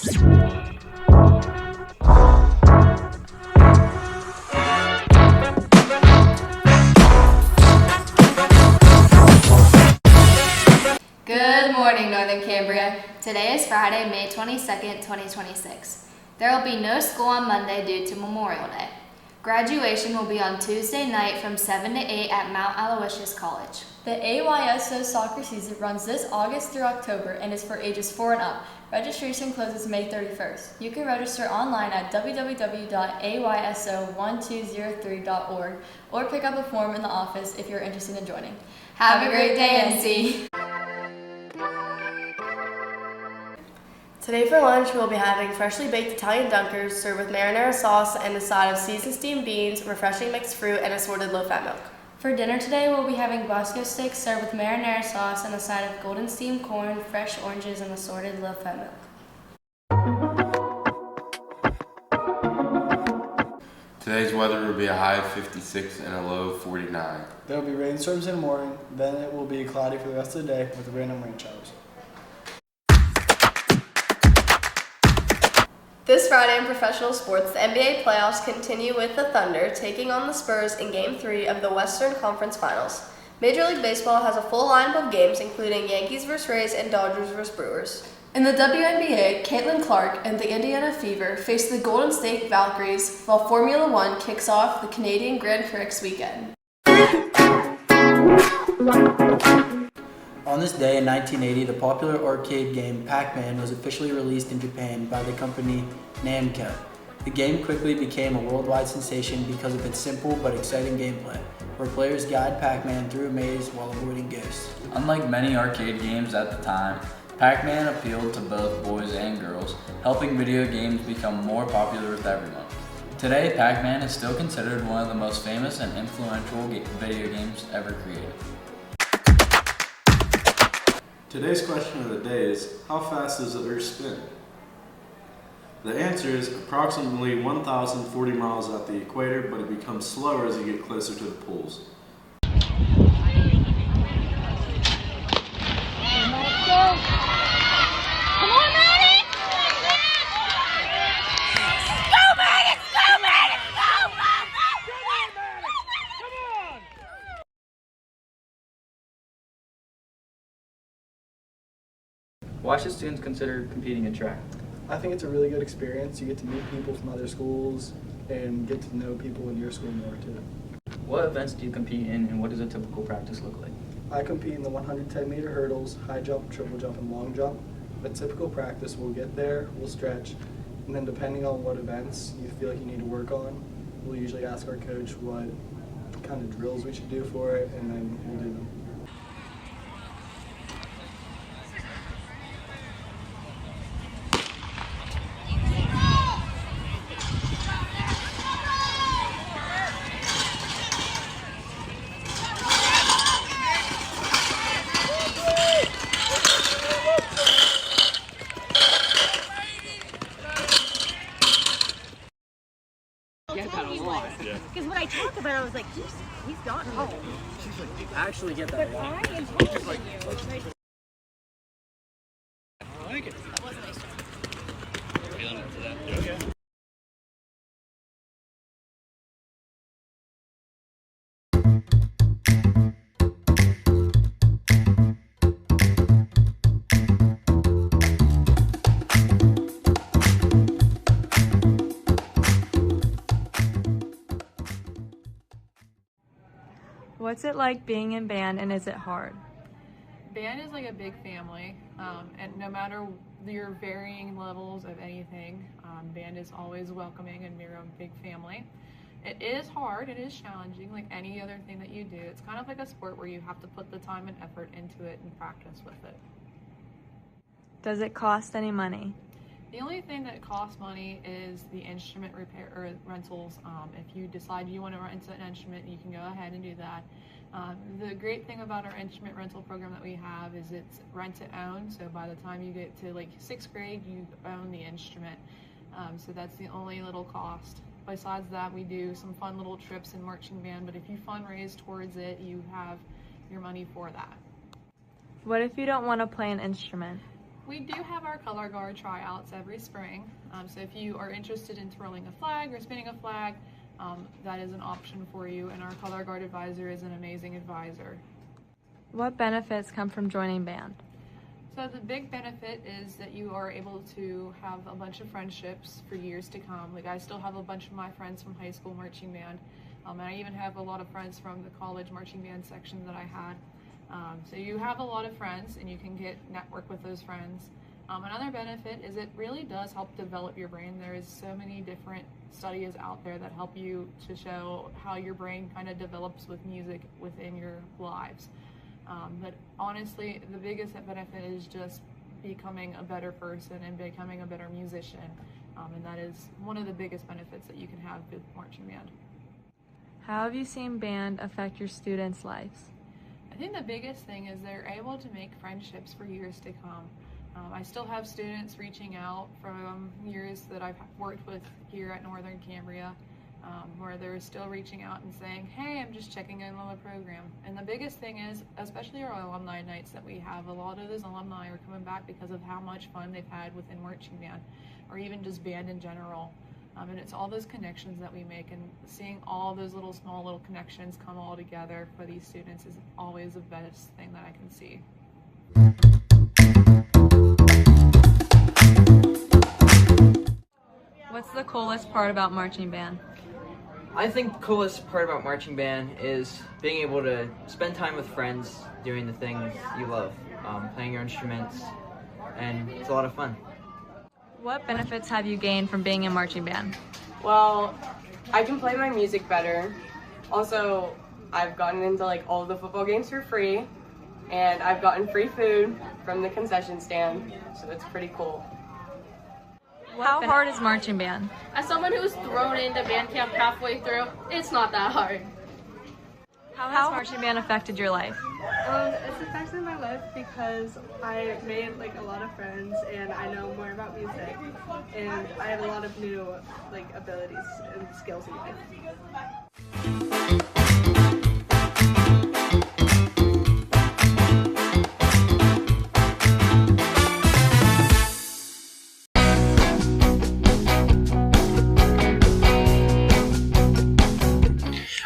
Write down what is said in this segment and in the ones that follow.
Good morning, Northern Cambria. Today is Friday, May 22nd, 2026. There will be no school on Monday due to Memorial Day. Graduation will be on Tuesday night from 7 to 8 at Mount Aloysius College. The AYSO soccer season runs this August through October and is for ages 4 and up. Registration closes May 31st. You can register online at www.ayso1203.org or pick up a form in the office if you're interested in joining. Have a great day, NC! Today for lunch, we'll be having freshly baked Italian dunkers served with marinara sauce and a side of seasoned steamed beans, refreshing mixed fruit, and assorted low-fat milk. For dinner today, we'll be having Bosco steaks served with marinara sauce and a side of golden steamed corn, fresh oranges, and assorted low-fat milk. Today's weather will be a high of 56 and a low of 49. There will be rainstorms in the morning, then it will be cloudy for the rest of the day with random rain showers. This Friday in professional sports, the NBA playoffs continue with the Thunder taking on the Spurs in Game 3 of the Western Conference Finals. Major League Baseball has a full lineup of games including Yankees vs. Rays and Dodgers vs. Brewers. In the WNBA, Caitlin Clark and the Indiana Fever face the Golden State Valkyries, while Formula One kicks off the Canadian Grand Prix weekend. On this day in 1980, the popular arcade game Pac-Man was officially released in Japan by the company Namco. The game quickly became a worldwide sensation because of its simple but exciting gameplay, where players guide Pac-Man through a maze while avoiding ghosts. Unlike many arcade games at the time, Pac-Man appealed to both boys and girls, helping video games become more popular with everyone. Today, Pac-Man is still considered one of the most famous and influential video games ever created. Today's question of the day is, how fast does the Earth spin? The answer is approximately 1,040 miles at the equator, but it becomes slower as you get closer to the poles. Why should students consider competing in track? I think it's a really good experience. You get to meet people from other schools and get to know people in your school more too. What events do you compete in, and what does a typical practice look like? I compete in the 110-meter hurdles, high jump, triple jump, and long jump. But typical practice, we'll get there, we'll stretch, and then depending on what events you feel like you need to work on, we'll usually ask our coach what kind of drills we should do for it, and then we'll do them. Because when I talked about it, I was like, he's gotten home. I actually get that a lot. But I am taller than you. I like it. That was a nice job. Feeling it for that. Okay. What's it like being in band, and is it hard? Band is like a big family, and no matter your varying levels of anything, band is always welcoming and you're a big family. It is hard, it is challenging, like any other thing that you do. It's kind of like a sport where you have to put the time and effort into it and practice with it. Does it cost any money? The only thing that costs money is the instrument repair or rentals. If you decide you want to rent an instrument, you can go ahead and do that. The great thing about our instrument rental program that we have is it's rent to own. So by the time you get to like 6th grade, you own the instrument. So that's the only little cost. Besides that, we do some fun little trips in marching band, but if you fundraise towards it, you have your money for that. What if you don't want to play an instrument? We do have our color guard tryouts every spring. So if you are interested in twirling a flag or spinning a flag, that is an option for you, and our color guard advisor is an amazing advisor. What benefits come from joining band? So the big benefit is that you are able to have a bunch of friendships for years to come. Like, I still have a bunch of my friends from high school marching band, and I even have a lot of friends from the college marching band section that I had. So you have a lot of friends, and you can network with those friends. Another benefit is it really does help develop your brain. There is so many different studies out there that help you to show how your brain kind of develops with music within your lives. But honestly, the biggest benefit is just becoming a better person and becoming a better musician. And that is one of the biggest benefits that you can have with marching band. How have you seen band affect your students' lives? I think the biggest thing is they're able to make friendships for years to come. I still have students reaching out from years that I've worked with here at Northern Cambria, where they're still reaching out and saying, hey, I'm just checking in on the program. And the biggest thing is, especially our alumni nights that we have, a lot of those alumni are coming back because of how much fun they've had within marching band, or even just band in general. And it's all those connections that we make, and seeing all those small little connections come all together for these students is always the best thing that I can see. What's the coolest part about marching band? I think the coolest part about marching band is being able to spend time with friends doing the things you love, playing your instruments, and it's a lot of fun. What benefits have you gained from being in marching band? Well, I can play my music better. Also, I've gotten into all of the football games for free, and I've gotten free food from the concession stand, so that's pretty cool. How hard is marching band? As someone who was thrown into band camp halfway through, it's not that hard. How has marching band affected your life? It's affected my life because I made a lot of friends, and I know more about music, and I have a lot of new abilities and skills in life.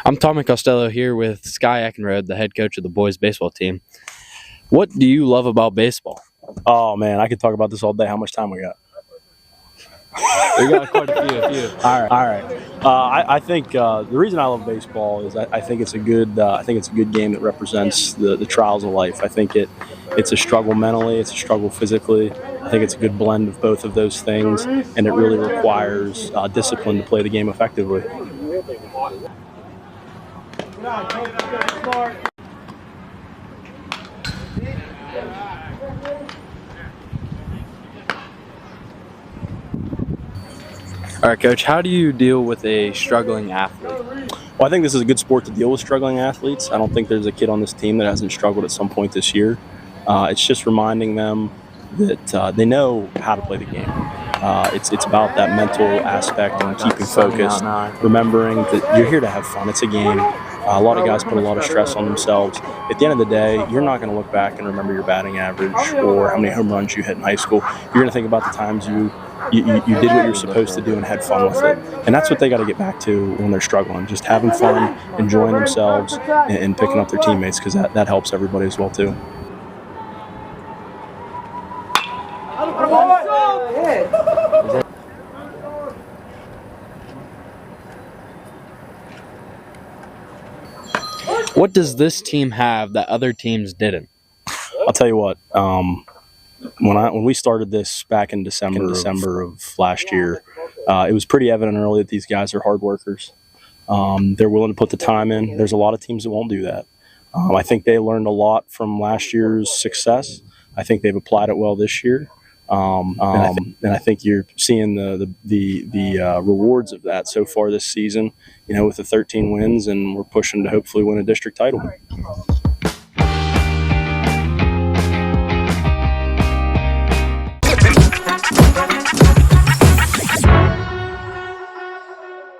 I'm Tommy Costello here with Sky Eckenrode, the head coach of the boys baseball team. What do you love about baseball? Oh man, I could talk about this all day. How much time we got? We got quite a few. All right. I think the reason I love baseball is I think it's a good game that represents the trials of life. I think it's a struggle mentally, it's a struggle physically. I think it's a good blend of both of those things, and it really requires discipline to play the game effectively. All right, Coach, how do you deal with a struggling athlete? Well, I think this is a good sport to deal with struggling athletes. I don't think there's a kid on this team that hasn't struggled at some point this year. It's just reminding them that they know how to play the game. It's about that mental aspect and keeping focused, remembering that you're here to have fun. It's a game. A lot of guys put a lot of stress on themselves. At the end of the day, you're not going to look back and remember your batting average or how many home runs you hit in high school. You're going to think about the times you did what you're supposed to do and had fun with it. And that's what they got to get back to when they're struggling, just having fun, enjoying themselves, and picking up their teammates, because that helps everybody as well too. What does this team have that other teams didn't? I'll tell you what. When we started this back in December of last year, it was pretty evident early that these guys are hard workers. They're willing to put the time in. There's a lot of teams that won't do that. I think they learned a lot from last year's success. I think they've applied it well this year. And I think you're seeing the rewards of that so far this season, with the 13 wins, and we're pushing to hopefully win a district title.